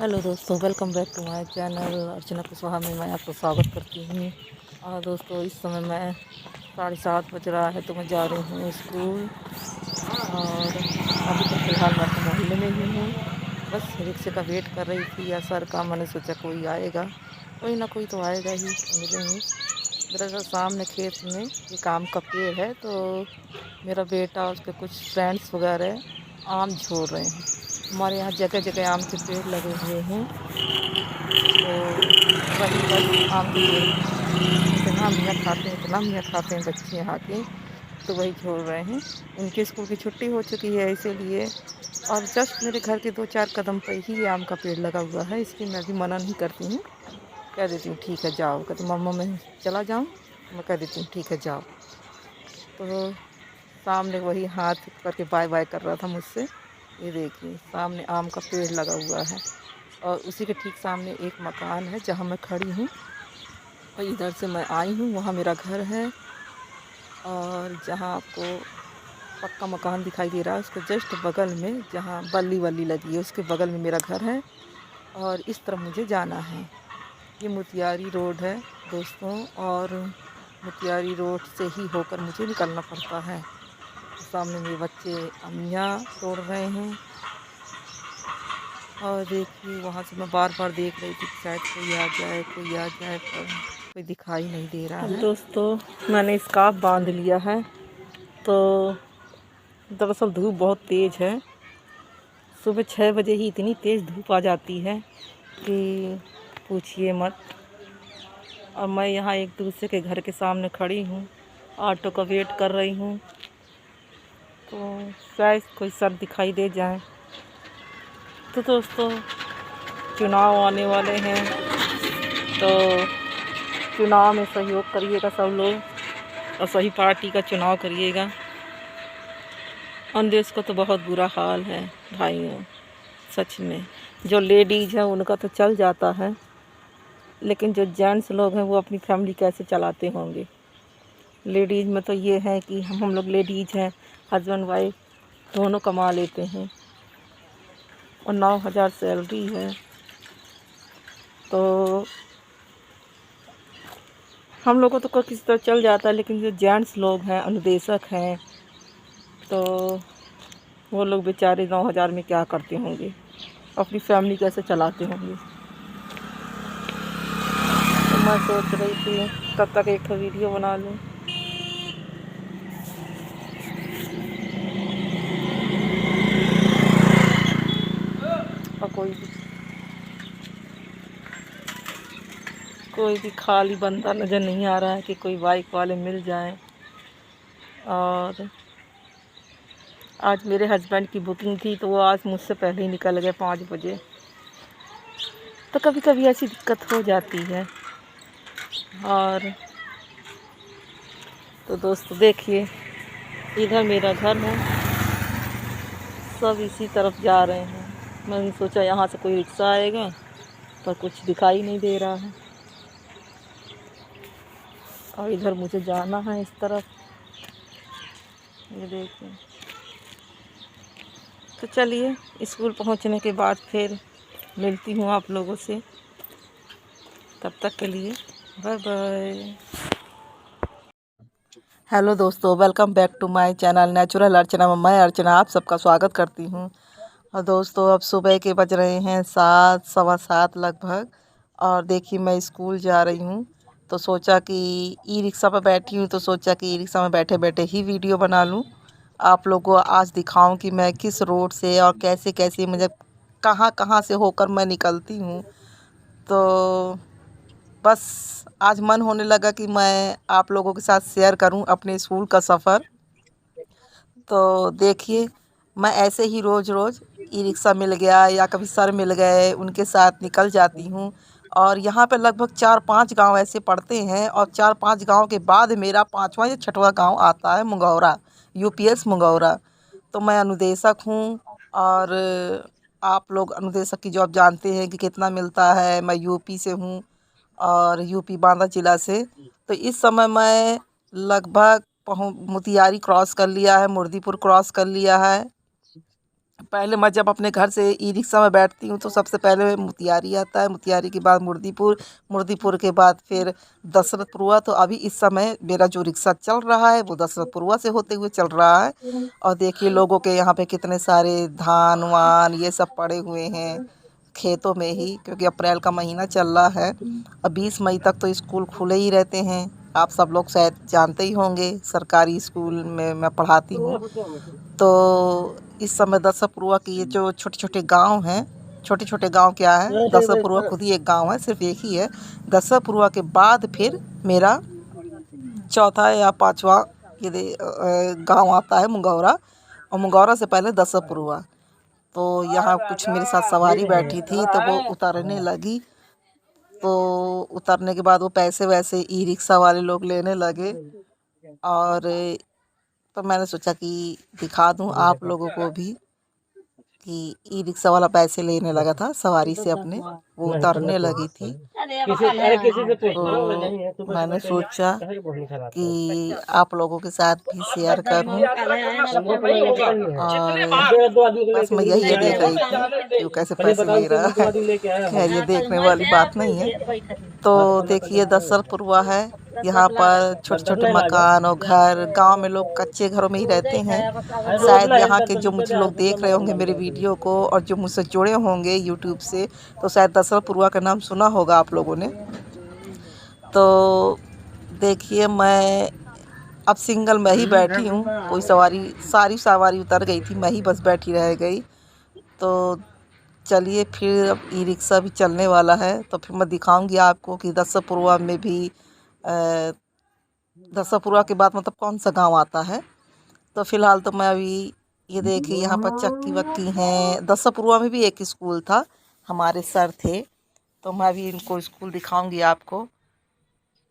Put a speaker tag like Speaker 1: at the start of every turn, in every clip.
Speaker 1: Hello दोस्तों, welcome back to my channel Archana Kushwaha में मैं आपका स्वागत करती हूँ। और दोस्तों, इस समय मैं 7:30 बज रहा है तो मैं जा रही हूँ स्कूल। और अभी तो फ़िलहाल मैं अपने मोहल्ले में ही हूँ। बस रिक्शे का वेट कर रही थी या सर का। मैंने सोचा कोई आएगा, कोई ना कोई तो आएगा ही, तो मिलेंगे। दरअसल सामने खेत में एक आम का पेड़ है, तो मेरा बेटा उसके कुछ फ्रेंड्स वगैरह आम झोल रहे हैं। हमारे यहाँ जगह जगह आम के पेड़ लगे हुए हैं, तो वही बस आम के पेड़ इतना मियाँ खाते हैं, इतना मियाँ खाते हैं बच्चे यहाँ के, तो वही झोल रहे हैं। इनके स्कूल की छुट्टी हो चुकी है इसीलिए। और जस्ट मेरे घर के 2-4 कदम पर ही ये आम का पेड़ लगा हुआ है, इसलिए मैं भी मना नहीं करती हूँ। कह देती हूँ ठीक है जाओ, कहते मम्मा मैं चला जाऊँ, मैं कह देती हूँ ठीक है जाओ। तो सामने वही हाथ करके बाय बाय कर रहा था मुझसे। ये देखिए सामने आम का पेड़ लगा हुआ है, और उसी के ठीक सामने एक मकान है जहाँ मैं खड़ी हूँ। और इधर से मैं आई हूँ, वहाँ मेरा घर है। और जहाँ आपको पक्का मकान दिखाई दे रहा है, उसके जस्ट बगल में जहाँ बल्ली वल्ली लगी है, उसके बगल में मेरा घर है। और इस तरफ मुझे जाना है। ये मोतियारी रोड है दोस्तों, और मोतियारी रोड से ही होकर मुझे निकलना पड़ता है। सामने मेरे बच्चे अमिया तोड़ रहे हैं। और देखिए वहाँ से मैं बार बार देख रही थी कि शायद कोई आ जाए, कोई आ जाए, पर कोई दिखाई नहीं दे रहा है। दोस्तों, मैंने स्कार्फ बांध लिया है। तो दरअसल धूप बहुत तेज़ है। सुबह 6 बजे ही इतनी तेज़ धूप आ जाती है कि पूछिए मत। और मैं यहाँ एक दूसरे के घर के सामने खड़ी हूँ, ऑटो का वेट कर रही हूँ, तो शायद कोई सर दिखाई दे जाए। तो दोस्तों, चुनाव आने वाले हैं, तो चुनाव में सहयोग करिएगा सब लोग, और सही पार्टी का चुनाव करिएगा। अन्य देश का तो बहुत बुरा हाल है भाइयों, सच में। जो लेडीज़ हैं उनका तो चल जाता है, लेकिन जो जेंट्स लोग हैं वो अपनी फैमिली कैसे चलाते होंगे। लेडीज़ में तो ये है कि हम लोग लेडीज़ हैं, हस्बैंड वाइफ दोनों कमा लेते हैं, और 9,000 सैलरी है। तो हम लोगों को तो किसी तरह चल जाता है, लेकिन जो जेंट्स लोग हैं, अनुदेशक हैं, तो वो लोग बेचारे 9,000 में क्या करते होंगे, अपनी फैमिली कैसे चलाते होंगे। तो मैं सोच रही थी तब तक एक वीडियो बना लूँ। और कोई भी खाली बंदा नज़र नहीं आ रहा है कि कोई बाइक वाले मिल जाएं। और आज मेरे हस्बैंड की बुकिंग थी, तो वो आज मुझसे पहले ही निकल गए 5 बजे। तो कभी कभी ऐसी दिक्कत हो जाती है। और तो दोस्तों देखिए, इधर मेरा घर है, सब इसी तरफ जा रहे हैं। मैंने सोचा यहाँ से कोई रिक्शा आएगा, पर कुछ दिखाई नहीं दे रहा है। और इधर मुझे जाना है इस तरफ, ये देखिए। तो चलिए, स्कूल पहुँचने के बाद फिर मिलती हूँ आप लोगों से। तब तक के लिए बाय बाय। हेलो दोस्तों, welcome back to my channel natural Archana में मैं अर्चना आप सबका स्वागत करती हूँ। और दोस्तों, अब सुबह के बज रहे हैं 7, सवा 7 लगभग। और देखिए मैं स्कूल जा रही हूँ, तो सोचा कि ई रिक्शा पर बैठी हूँ, तो सोचा कि ई रिक्शा में बैठे बैठे ही वीडियो बना लूँ। आप लोगों को आज दिखाऊं कि मैं किस रोड से और कैसे कैसे, मुझे कहाँ कहाँ से होकर मैं निकलती हूँ। तो बस आज मन होने लगा कि मैं आप लोगों के साथ शेयर करूं अपने स्कूल का सफ़र। तो देखिए, मैं ऐसे ही रोज़ रोज़ ई रिक्शा मिल गया या कभी सर मिल गए, उनके साथ निकल जाती हूँ। और यहाँ पे लगभग 4-5 गांव ऐसे पड़ते हैं, और 4-5 गांव के बाद मेरा 5वां या 6वां गांव आता है मुंगौरा, यूपीएस मुंगौरा। तो मैं अनुदेशक हूँ। और आप लोग अनुदेशक की जॉब जानते हैं कि कितना मिलता है। मैं यूपी से हूँ, और यूपी बांदा ज़िला से। तो इस समय मैं लगभग मोतियारी क्रॉस कर लिया है, मुर्दीपुर क्रॉस कर लिया है,
Speaker 2: पहले मैं जब अपने घर से ई रिक्शा में बैठती हूँ तो सबसे पहले मुतियारी आता है, मुतियारी के बाद मुर्दीपुर, मुर्दीपुर के बाद फिर दशरथपुरवा। तो अभी इस समय मेरा जो रिक्शा चल रहा है वो दशरथपुरवा से होते हुए चल रहा है। और देखिए लोगों के यहाँ पे कितने सारे धान वान ये सब पड़े हुए हैं खेतों में ही, क्योंकि अप्रैल का महीना चल रहा है। और 20 मई तक तो स्कूल खुले ही रहते हैं। आप सब लोग शायद जानते ही होंगे, सरकारी स्कूल में मैं पढ़ाती हूँ। तो इस समय दशरथपुरवा के ये जो छोटे छोटे गांव हैं, छोटे छोटे गांव क्या है, दशरथपुरवा खुद ही एक गांव है, सिर्फ एक ही है। दशरथपुरवा के बाद फिर मेरा चौथा या पांचवा ये गांव आता है मुंगौरा। और मुंगौरा से पहले दशरथपुरवा। तो यहाँ कुछ मेरे साथ सवारी बैठी थी तो वो उतरने लगी। तो उतरने के बाद वो पैसे वैसे ई रिक्शा वाले लोग लेने लगे। और तो मैंने सोचा कि दिखा दूं आप लोगों को भी कि ई रिक्शा वाला पैसे लेने लगा था सवारी से अपने, वो उतरने लगी थी। तो मैंने सोचा कि आप लोगों के साथ भी शेयर करूं। और बस मैं यही देख रही थी कि वो कैसे पैसे ले रहा है। खैर ये देखने वाली बात नहीं है। तो देखिए दशरथपुरवा है, यहाँ पर छोटे छोटे मकान और घर, गांव में लोग कच्चे घरों में ही रहते हैं। शायद यहाँ के जो मुझे लोग देख रहे होंगे मेरे वीडियो को और जो मुझसे जुड़े होंगे यूट्यूब से, तो शायद दशरथपुरवा का नाम सुना होगा आप लोगों ने। तो देखिए मैं अब सिंगल मैं ही बैठी हूँ, कोई सवारी सारी सवारी उतर गई थी, मैं ही बस बैठी रह गई। तो चलिए फिर अब ई रिक्शा भी चलने वाला है तो फिर मैं दिखाऊंगी आपको कि दशरथपुरवा में भी दशरथपुरवा के बाद मतलब कौन सा गांव आता है। तो फ़िलहाल तो मैं अभी ये देखिए यहाँ पर चक्की वक्की हैं। दशरथपुरवा में भी एक स्कूल था, हमारे सर थे, तो मैं भी इनको स्कूल दिखाऊंगी आपको।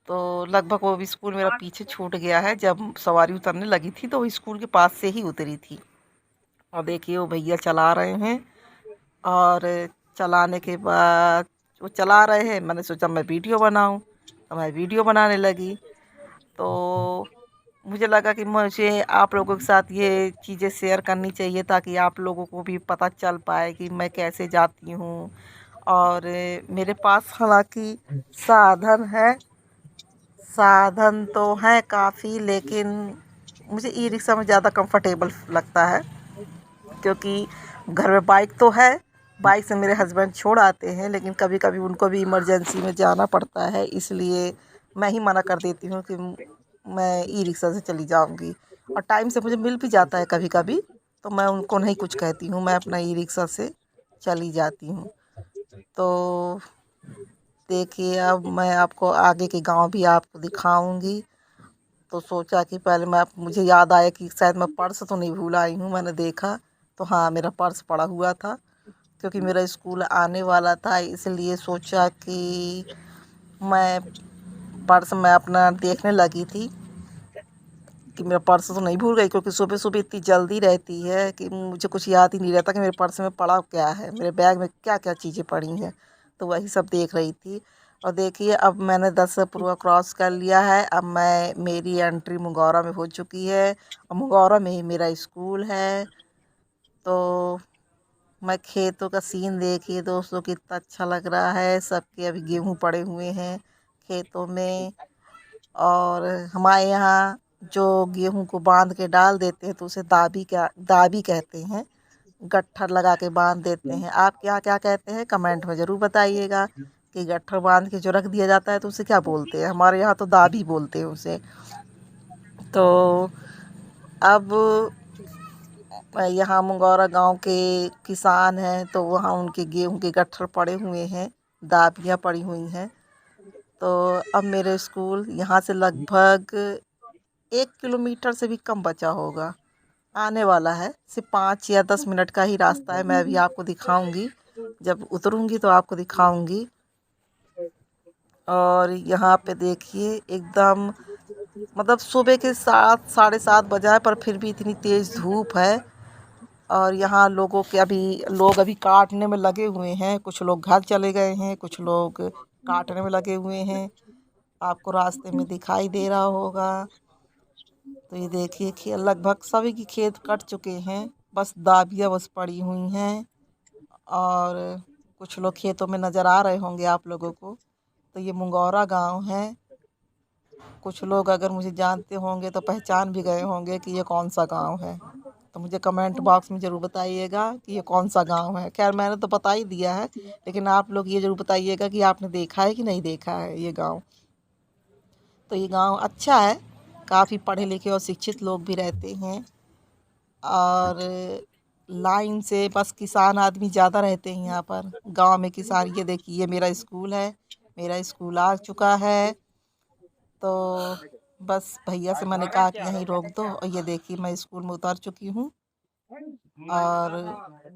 Speaker 2: तो लगभग वो भी स्कूल मेरा पीछे छूट गया है, जब सवारी उतरने लगी थी तो वो स्कूल के पास से ही उतरी थी। और देखिए वो भैया चला रहे हैं। और चलाने के बाद वो चला रहे हैं, मैंने सोचा मैं वीडियो बनाऊं तो मैं वीडियो बनाने लगी। तो मुझे लगा कि मुझे आप लोगों के साथ ये चीज़ें शेयर करनी चाहिए ताकि आप लोगों को भी पता चल पाए कि मैं कैसे जाती हूँ। और मेरे पास हालांकि साधन है, साधन तो हैं काफ़ी, लेकिन मुझे ई रिक्शा में ज़्यादा कंफर्टेबल लगता है, क्योंकि घर में बाइक तो है, बाइक से मेरे हस्बैंड छोड़ आते हैं, लेकिन कभी कभी उनको भी इमरजेंसी में जाना पड़ता है, इसलिए मैं ही मना कर देती हूँ कि मैं ई रिक्शा से चली जाऊँगी। और टाइम से मुझे मिल भी जाता है कभी कभी, तो मैं उनको नहीं कुछ कहती हूँ, मैं अपना ई रिक्शा से चली जाती हूँ। तो देखिए अब मैं आपको आगे के गांव भी आपको दिखाऊंगी। तो सोचा कि पहले मुझे याद आया कि शायद मैं पर्स तो नहीं भूल आई हूँ। मैंने देखा तो हाँ, मेरा पर्स पड़ा हुआ था, क्योंकि मेरा स्कूल आने वाला था, इसलिए सोचा कि मैं पर्स मैं अपना देखने लगी थी कि मेरा पर्स तो नहीं भूल गई, क्योंकि सुबह सुबह इतनी जल्दी रहती है कि मुझे कुछ याद ही नहीं रहता कि मेरे पर्स में पड़ा क्या है, मेरे बैग में क्या क्या चीज़ें पड़ी हैं। तो वही सब देख रही थी। और देखिए अब मैंने दशरथपुरवा क्रॉस कर लिया है, अब मेरी एंट्री मुंगौरा में हो चुकी है और मुंगौरा में ही मेरा स्कूल है। तो मैं खेतों का सीन देखिए दोस्तों कितना अच्छा लग रहा है, सबके अभी गेहूँ पड़े हुए हैं खेतों में। और हमारे यहाँ जो गेहूँ को बांध के डाल देते हैं तो उसे दाबी कहते हैं, गट्ठर लगा के बांध देते हैं। आप क्या क्या कहते हैं कमेंट में ज़रूर बताइएगा कि गट्ठर बांध के जो रख दिया जाता है तो उसे क्या बोलते हैं। हमारे यहाँ तो दाबी बोलते हैं उसे। तो अब यहाँ मुंगौरा गांव के किसान हैं तो वहाँ उनके गेहूं के गट्ठर पड़े हुए हैं, दाबियाँ पड़ी हुई हैं। तो अब मेरे स्कूल यहाँ से लगभग 1 किलोमीटर से भी कम बचा होगा, आने वाला है। सिर्फ 5 या 10 मिनट का ही रास्ता है। मैं अभी आपको दिखाऊंगी, जब उतरूंगी तो आपको दिखाऊंगी। और यहाँ पे देखिए एकदम मतलब सुबह के 7 साढ़े 7 बजा है, पर फिर भी इतनी तेज़ धूप है। और यहाँ लोग अभी काटने में लगे हुए हैं, कुछ लोग घर चले गए हैं, कुछ लोग काटने में लगे हुए हैं, आपको रास्ते में दिखाई दे रहा होगा। तो ये देखिए लगभग सभी की खेत कट चुके हैं। बस दाबियाँ बस पड़ी हुई हैं और कुछ लोग खेतों में नज़र आ रहे होंगे आप लोगों को। तो ये मुंगौरा गांव है। कुछ लोग अगर मुझे जानते होंगे तो पहचान भी गए होंगे कि ये कौन सा गांव है। तो मुझे कमेंट बॉक्स में ज़रूर बताइएगा कि ये कौन सा गांव है। खैर मैंने तो बता ही दिया है, लेकिन आप लोग ये ज़रूर बताइएगा कि आपने देखा है कि नहीं देखा है ये गांव। तो ये गांव अच्छा है, काफ़ी पढ़े लिखे और शिक्षित लोग भी रहते हैं और लाइन से बस किसान आदमी ज़्यादा रहते हैं यहाँ पर गांव में। किसान, ये देखिए ये मेरा स्कूल है, मेरा स्कूल आ चुका है। तो बस भैया से मैंने कहा कि यहीं रोक दो और ये देखिए मैं स्कूल में उतर चुकी हूँ और